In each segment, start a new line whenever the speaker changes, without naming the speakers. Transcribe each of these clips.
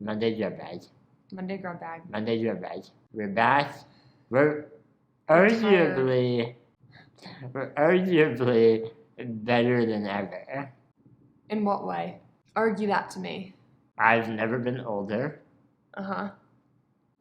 Monday Grubbag.
Monday Grubbag.
Monday Grubbag. We're back. We're
tired.
arguably better than ever.
In what way? Argue that to me.
I've never been older.
Uh-huh.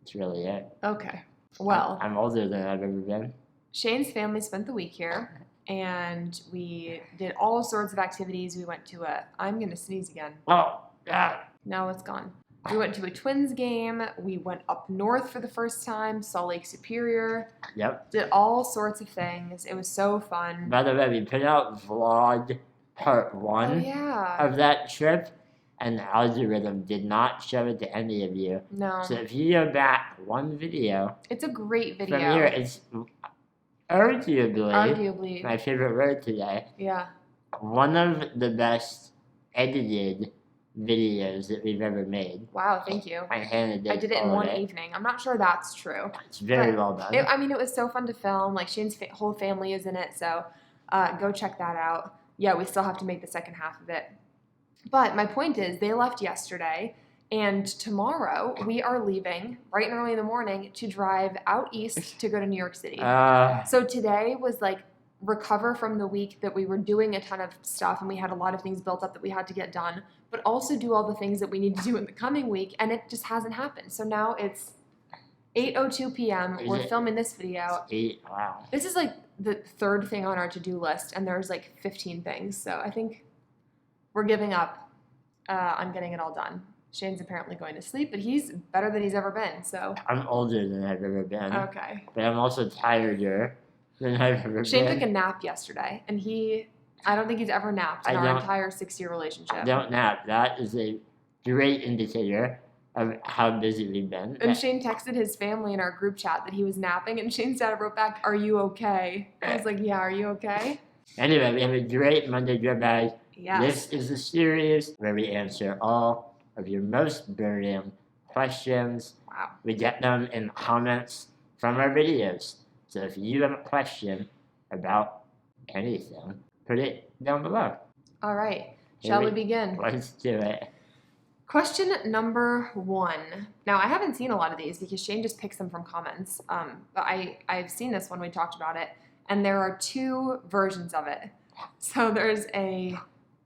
That's really it.
Okay. Well.
I'm older than I've ever been.
Shane's family spent the week here, and we did all sorts of activities. We went to I'm going to sneeze again.
Oh, yeah.
Now it's gone. We went to a Twins game. We went up north for the first time, saw Lake Superior.
Yep.
Did all sorts of things. It was so fun.
By the way, we put out vlog part 1 of that trip, and the algorithm did not show it to any of you.
No.
So if you go back one video.
It's a great video.
From here, it's arguably my favorite word today.
Yeah.
One of the best edited videos that we've ever made.
Wow, thank you.
My Hannah did.
I did it in one evening. I'm not sure that's true.
It's very well done.
It was so fun to film. Like, Shane's whole family is in it, so go check that out. Yeah, we still have to make the second half of it. But my point is, they left yesterday, and tomorrow we are leaving bright and early in the morning to drive out east to go to New York City. So today was like recover from the week that we were doing a ton of stuff, and we had a lot of things built up that we had to get done, but also do all the things that we need to do in the coming week, and it just hasn't happened. So now it's 8:02 p.m. We're filming this video.
Wow.
This is like the third thing on our to-do list, and there's like 15 things. So I think we're giving up on getting it all done. Shane's apparently going to sleep, but he's better than he's ever been. So
I'm older than I've ever been.
Okay.
But I'm also tireder than I've ever been.
Shane took a nap yesterday, and I don't think he's ever napped in our entire 6-year relationship.
I don't nap. That is a great indicator of how busy we've been.
And Shane texted his family in our group chat that he was napping, and Shane's dad wrote back, "Are you okay?" I was like, "Yeah, are you okay?"
Anyway, we have a great Monday Grubbag.
Yes.
This is a series where we answer all of your most burning questions.
Wow. We
get them in comments from our videos. So if you have a question about anything, put it down below.
All right. Shall we begin?
Let's do it.
Question number 1. Now, I haven't seen a lot of these because Shane just picks them from comments. But I've seen this one. We talked about it. And there are 2 versions of it. So there's a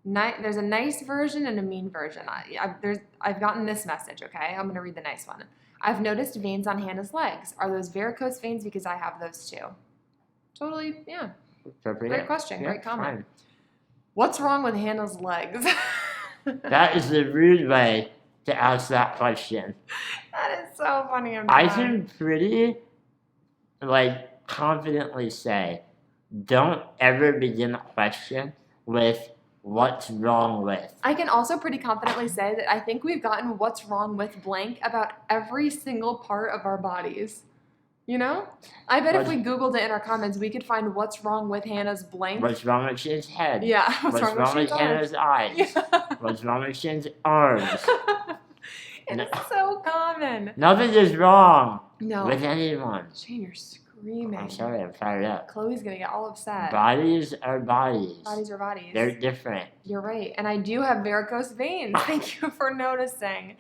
nice version and a mean version. I've gotten this message, okay? I'm going to read the nice one. I've noticed veins on Hannah's legs. Are those varicose veins? Because I have those too. Totally, yeah. Great question, great comment.
Fine.
What's wrong with Hannah's legs?
That is the rude way to ask that question.
That is so funny.
I can pretty, confidently say, don't ever begin a question with what's wrong with.
I can also pretty confidently say that I think we've gotten what's wrong with blank about every single part of our bodies. You know? I bet if we Googled it in our comments, we could find what's wrong with Hannah's blank.
What's wrong with Shane's head?
Yeah.
What's wrong with Hannah's eyes?
Yeah.
What's wrong with Shane's arms?
It's so common.
Nothing is wrong with anyone.
Shane, you're screaming.
I'm sorry, I'm fired up.
Chloe's going to get all upset.
Bodies are bodies.
Bodies are bodies.
They're different.
You're right. And I do have varicose veins. Thank you for noticing.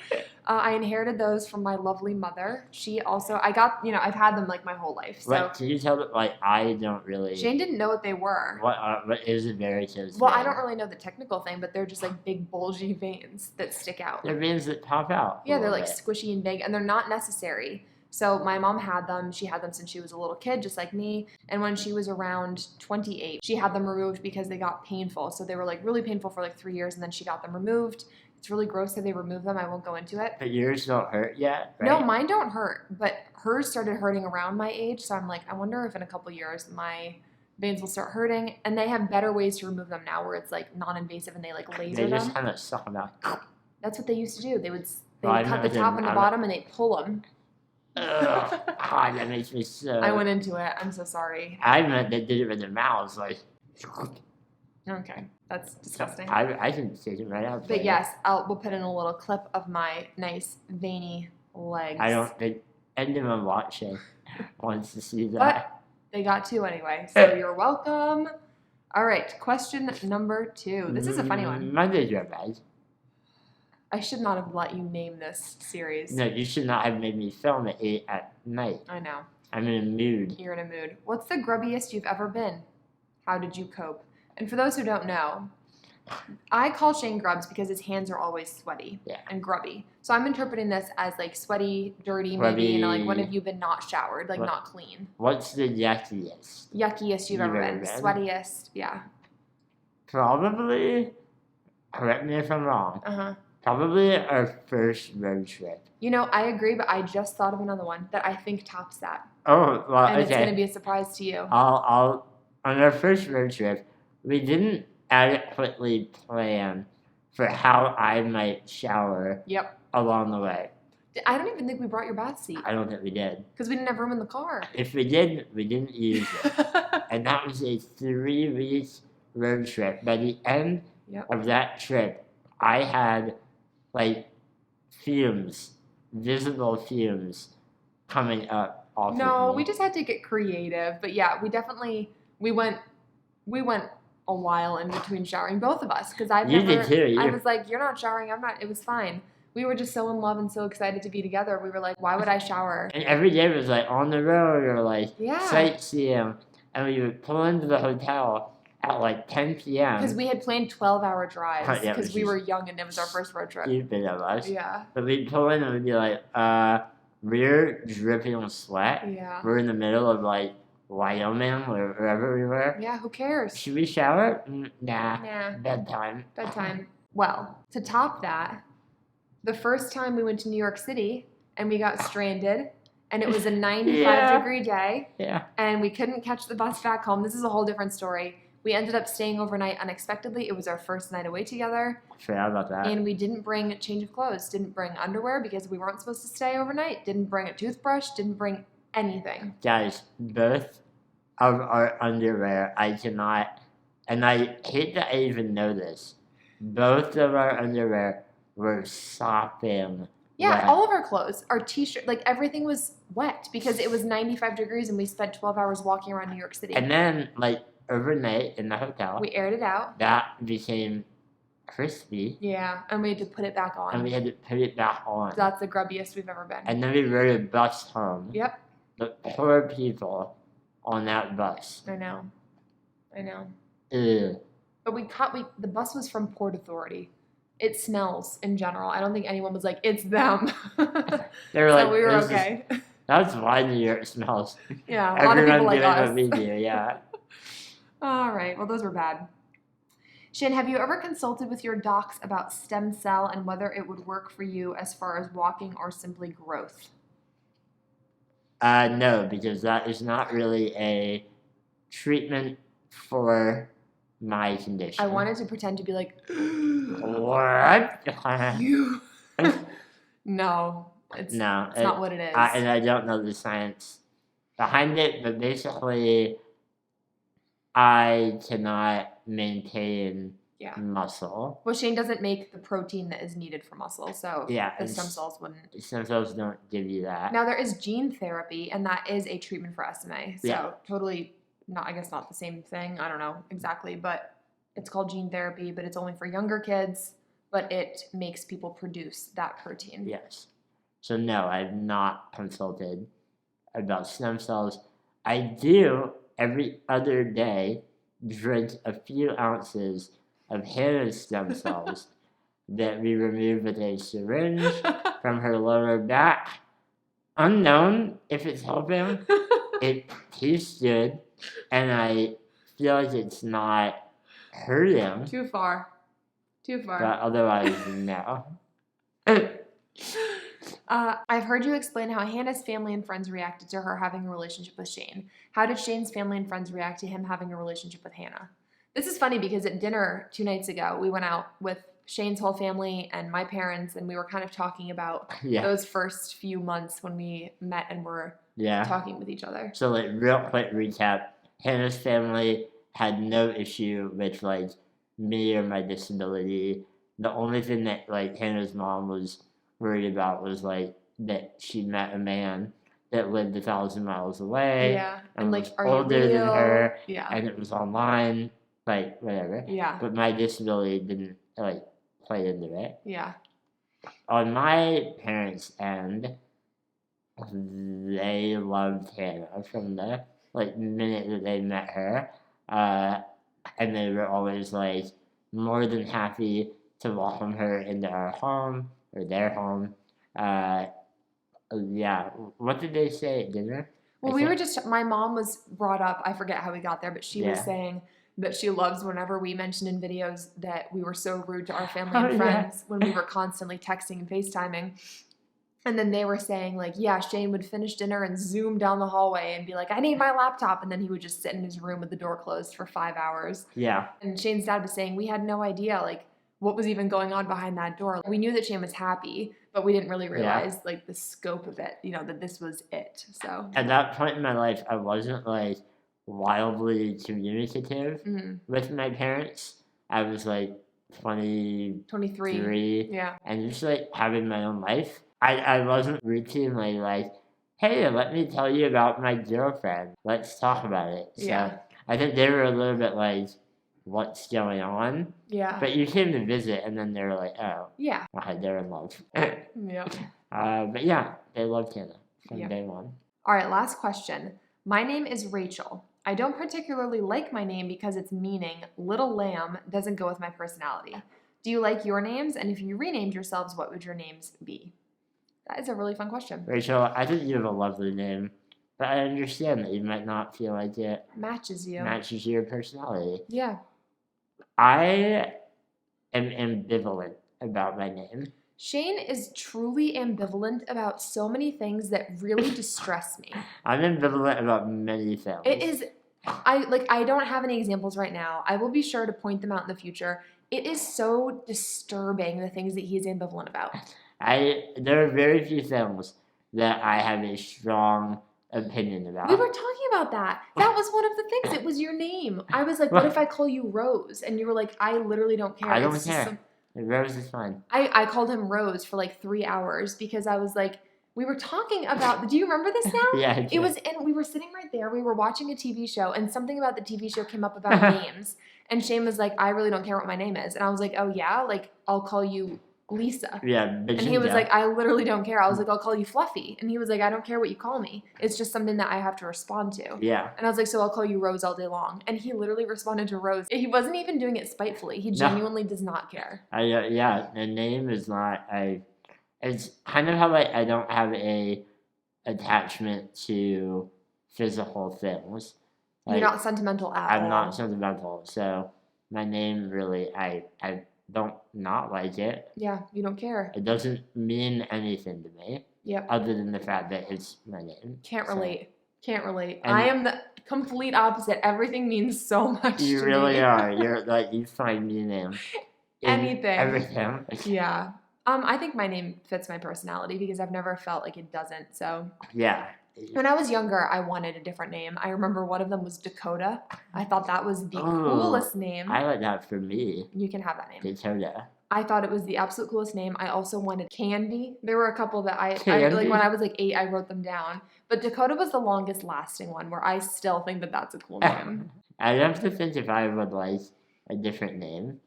I inherited those from my lovely mother. She also, I've had them my whole life. So.
What, can you tell that, I don't really.
Shane didn't know what they were.
What is a varicose vein?
Well, I don't really know the technical thing, but they're just big bulgy veins that stick out.
They're veins that pop out.
Yeah, they're squishy and big, and they're not necessary. So my mom had them. She had them since she was a little kid, just like me. And when she was around 28, she had them removed because they got painful. So they were really painful for 3 years, and then she got them removed. It's really gross how they remove them. I won't go into it.
But yours don't hurt yet, right?
No, mine don't hurt. But hers started hurting around my age. So I'm I wonder if in a couple years my veins will start hurting. And they have better ways to remove them now where it's non-invasive and they laser them.
They just kind of suck them out.
That's what they used to do. They would cut the top and the bottom and they'd pull them.
Ugh, God, that makes me so.
I went into it. I'm so sorry.
I meant they did it with their mouths,
Okay, that's disgusting.
I can take it right out.
But yes, we'll put in a little clip of my nice veiny legs.
I don't think anyone watching wants to see that.
But they got 2 anyway, so you're welcome. All right, question number 2. This is a funny one.
Monday Grubbag.
I should not have let you name this series.
No, you should not have made me film at 8 at night.
I know.
I'm in a mood.
You're in a mood. What's the grubbiest you've ever been? How did you cope? And for those who don't know, I call Shane Grubs because his hands are always sweaty and grubby. So I'm interpreting this as like sweaty, dirty, maybe, like when have you been not showered, like not clean?
What's the yuckiest?
Yuckiest you've ever been. Sweatiest, yeah.
Probably, correct me if I'm wrong, probably our first road trip.
You know, I agree, but I just thought of another one that I think tops that.
Oh, well,
and it's going to be a surprise to you.
On our first road trip, we didn't adequately plan for how I might shower along the way.
I don't even think we brought your bath seat.
I don't think we did.
Because we didn't have room in the car.
If we did, we didn't use it. And that was a 3-week road trip. By the end of that trip, I had like fumes, visible fumes coming up off of me.
We just had to get creative. But yeah, we went a while in between showering, both of us, because I was like, you're not showering, I'm not. It was fine. We were just so in love and so excited to be together. We were like, why would I shower?
And every day was like on the road or like sightseeing, and we would pull into the hotel at like 10 p.m.
Because we had planned 12-hour drives because we were young and it was our first road trip.
Stupid of us.
Yeah.
But we'd pull in and we'd be like, we're dripping with sweat.
Yeah.
We're in the middle of like Wyoming or wherever we were.
Yeah, who cares?
Should we shower? Nah. Bedtime.
Well, to top that, the first time we went to New York City and we got stranded and it was a 95-degree day and we couldn't catch the bus back home. This is a whole different story. We ended up staying overnight unexpectedly. It was our first night away together.
Forgot about that.
And we didn't bring a change of clothes, didn't bring underwear because we weren't supposed to stay overnight, didn't bring a toothbrush, didn't bring anything.
Guys, both of our underwear, I cannot, and I hate that I even know this, both of our underwear were sopping wet.
All of our clothes, our t-shirt, like everything was wet because it was 95 degrees and we spent 12 hours walking around New York City.
And then, like, overnight in the hotel,
we aired it out.
That became crispy.
Yeah, and we had to put it back on.
And we had to put it back on.
That's the grubbiest we've ever been.
And then we rode a bus home.
Yep.
The poor people on that bus.
I know.
Ew.
But the bus was from Port Authority. It smells in general. I don't think anyone was like, it's them.
They were like,
we were okay.
That's why New York smells.
Yeah, a lot of people like us.
Everyone doing what we do, yeah.
All right, well, those were bad. Shane, have you ever consulted with your docs about stem cell and whether it would work for you as far as walking or simply growth?
No, because that is not really a treatment for my condition.
I wanted to pretend to be like,
what?
You? No, it's not what it is.
And I don't know the science behind it, but basically, I cannot maintain muscle.
Well, Shane doesn't make the protein that is needed for muscle, so the stem cells wouldn't.
Stem cells don't give you that.
Now, there is gene therapy, and that is a treatment for SMA. So totally not the same thing. I don't know exactly, but it's called gene therapy, but it's only for younger kids, but it makes people produce that protein.
Yes. So no, I've not consulted about stem cells. I do every other day drink a few ounces of Hannah's stem cells that we remove with a syringe from her lower back. Unknown if it's helping. It tastes good, and I feel like it's not hurting.
Too far.
But otherwise, no.
I've heard you explain how Hannah's family and friends reacted to her having a relationship with Shane. How did Shane's family and friends react to him having a relationship with Hannah? This is funny because at dinner 2 nights ago, we went out with Shane's whole family and my parents, and we were kind of talking about those first few months when we met and were talking with each other.
So, like, real quick recap. Hannah's family had no issue with, like, me or my disability. The only thing that, like, Hannah's mom was worried about was, like, that she met a man that lived 1,000 miles away.
Yeah. And like,
was
are
older
you real?
than her.
Yeah.
And it was online. Like, whatever.
Yeah.
But my disability didn't, like, play into it.
Yeah.
On my parents' end, they loved Hannah from the minute that they met her, and they were always more than happy to welcome her into our home or their home. Yeah. What did they say at dinner?
Well, my mom was brought up, I forget how we got there, but she was saying that she loves whenever we mentioned in videos that we were so rude to our family and friends when we were constantly texting and FaceTiming. And then they were saying, Shane would finish dinner and zoom down the hallway and be like, I need my laptop. And then he would just sit in his room with the door closed for 5 hours.
Yeah.
And Shane's dad was saying we had no idea, what was even going on behind that door. We knew that Shane was happy, but we didn't really realize, the scope of it, that this was it. So
at that point in my life, I wasn't, wildly communicative with my parents. I was, 23.
Yeah.
And just, having my own life. I wasn't routinely hey, let me tell you about my girlfriend. Let's talk about it. So I think they were a little bit what's going on?
Yeah.
But you came to visit, and then they were oh.
Yeah.
Okay, they're in love.
Yeah.
But yeah, they loved Hannah from day one.
All right, last question. My name is Rachel. I don't particularly like my name because its meaning, little lamb, doesn't go with my personality. Do you like your names? And if you renamed yourselves, what would your names be? That is a really fun question.
Rachel, I think you have a lovely name, but I understand that you might not feel like it
matches
your personality.
Yeah.
I am ambivalent about my name.
Shane is truly ambivalent about so many things that really distress me.
I'm ambivalent about many things.
It is, I don't have any examples right now. I will be sure to point them out in the future. It is so disturbing, the things that he is ambivalent about.
There are very few things that I have a strong opinion about.
We were talking about that. That was one of the things. It was your name. I was like, what if I call you Rose? And you were like, I literally don't care.
I don't care. Rose is fine.
I called him Rose for 3 hours because I was like, we were talking about, do you remember this now?
Yeah, I do.
It was, and we were sitting right there. We were watching a TV show and something about the TV show came up about names. And Shane was like, I really don't care what my name is. And I was like, oh yeah? I'll call you Lisa.
Yeah.
And he was like, I literally don't care. I was like, I'll call you Fluffy. And he was like, I don't care what you call me. It's just something that I have to respond to.
Yeah.
And I was like, so I'll call you Rose all day long. And he literally responded to Rose. He wasn't even doing it spitefully. He genuinely does not care.
Yeah, the name is not, it's kind of how I don't have a attachment to physical things.
You're not sentimental at all.
I'm not sentimental. So my name really, I don't not like it.
Yeah, you don't care.
It doesn't mean anything to me.
Yep.
Other than the fact that it's my name.
Can't relate. I am the complete opposite. Everything means so much to me.
You really are. You're you find meaning in
anything.
Everything.
Yeah. I think my name fits my personality because I've never felt like it doesn't. So
yeah.
When I was younger, I wanted a different name. I remember one of them was Dakota. I thought that was the coolest name.
I like that for me.
You can have that name.
Dakota.
I thought it was the absolute coolest name. I also wanted Candy. There were a couple that I when I was 8, I wrote them down. But Dakota was the longest lasting one where I still think that that's a cool name.
I'd have to think if I would like a different name.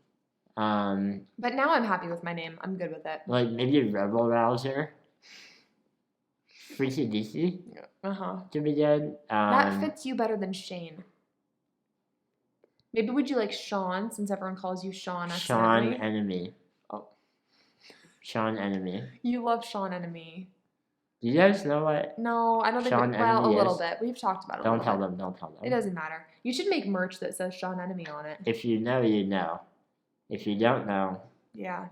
But now I'm happy with my name. I'm good with it.
Maybe Rebel Rouser. Freaky DC. To be good.
That fits you better than Shane. Maybe would you like Sean, since everyone calls you Sean accidentally?
Sean Enemy.
Oh.
Sean Enemy.
You love Sean Enemy.
Do you guys know what?
No, I don't think
Sean
well, a
Enemy
little
is?
bit. We've talked about it
Don't tell them.
It doesn't matter. You should make merch that says Sean Enemy on it.
If you know, you know. If you don't know,
yeah.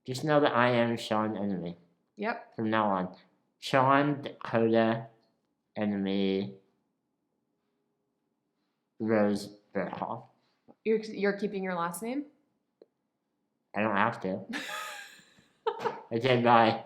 Just know that I am Sean Enemy.
Yep.
From now on. Sean, Dakota, Enemy, Rose, Burcaw.
You're keeping your last name?
I don't have to. Okay, bye.